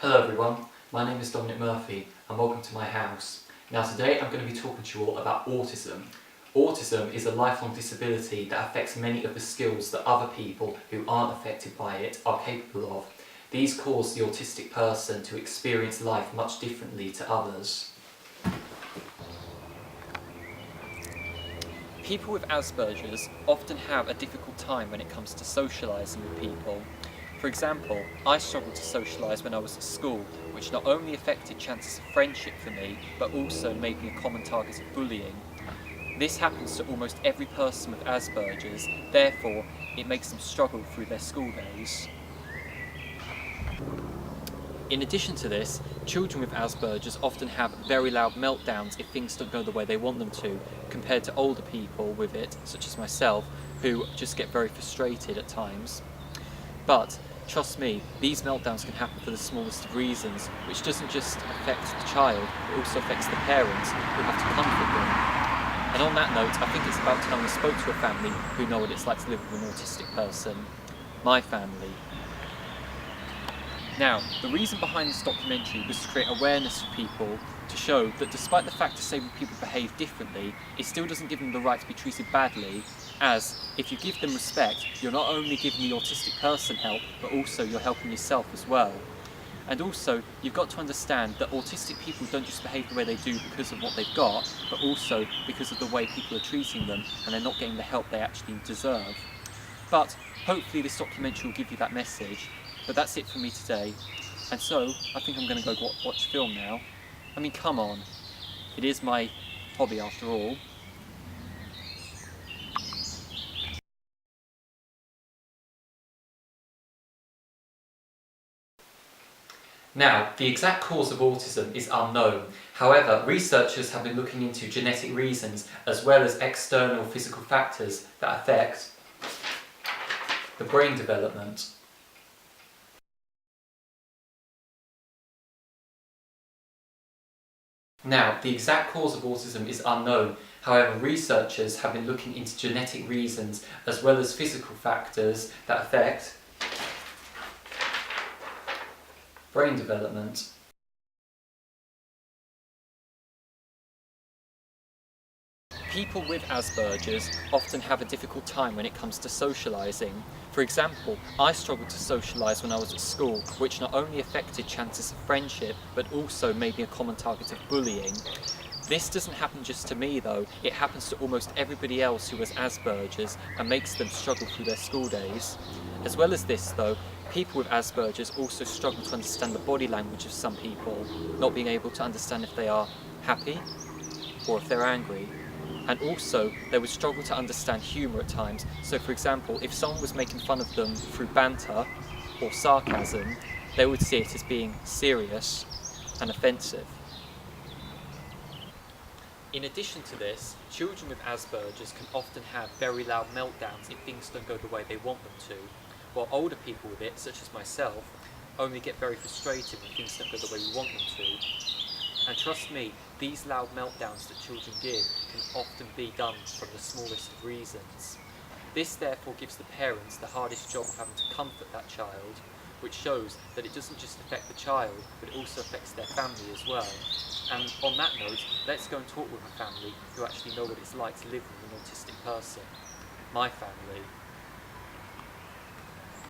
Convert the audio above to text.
Hello everyone, my name is Dominic Murphy and welcome to my house. Now today I'm going to be talking to you all about autism. Autism is a lifelong disability that affects many of the skills that other people who aren't affected by it are capable of. These cause the autistic person to experience life much differently to others. People with Asperger's often have a difficult time when it comes to socialising with people. For example, I struggled to socialise when I was at school, which not only affected chances of friendship for me, but also made me a common target of bullying. This happens to almost every person with Asperger's, therefore it makes them struggle through their school days. In addition to this, children with Asperger's often have very loud meltdowns if things don't go the way they want them to, compared to older people with it, such as myself, who just get very frustrated at times. But trust me, these meltdowns can happen for the smallest of reasons, which doesn't just affect the child, it also affects the parents who have to comfort them. And on that note, I think it's about time we spoke to a family who know what it's like to live with an autistic person. My family. Now, the reason behind this documentary was to create awareness for people to show that despite the fact disabled people behave differently, it still doesn't give them the right to be treated badly, as if you give them respect, you're not only giving the autistic person help, but also you're helping yourself as well. And also, you've got to understand that autistic people don't just behave the way they do because of what they've got, but also because of the way people are treating them and they're not getting the help they actually deserve. But hopefully this documentary will give you that message. But that's it for me today. And so, I think I'm going to go watch film now. I mean, come on. It is my hobby after all. Now, the exact cause of autism is unknown. However, researchers have been looking into genetic reasons as well as external physical factors that affect the brain development. Now, the exact cause of autism is unknown. However, researchers have been looking into genetic reasons as well as physical factors that affect brain development. People with Asperger's often have a difficult time when it comes to socialising. For example, I struggled to socialise when I was at school, which not only affected chances of friendship, but also made me a common target of bullying. This doesn't happen just to me though, it happens to almost everybody else who has Asperger's and makes them struggle through their school days. As well as this though, people with Asperger's also struggle to understand the body language of some people, not being able to understand if they are happy or if they're angry. And also, they would struggle to understand humour at times. So for example, if someone was making fun of them through banter or sarcasm, they would see it as being serious and offensive. In addition to this, children with Asperger's can often have very loud meltdowns if things don't go the way they want them to, while older people with it, such as myself, only get very frustrated when things don't go the way we want them to. And trust me, these loud meltdowns that children give can often be done from the smallest of reasons. This therefore gives the parents the hardest job of having to comfort that child, which shows that it doesn't just affect the child, but it also affects their family as well. And on that note, let's go and talk with a family who actually know what it's like to live with an autistic person. My family.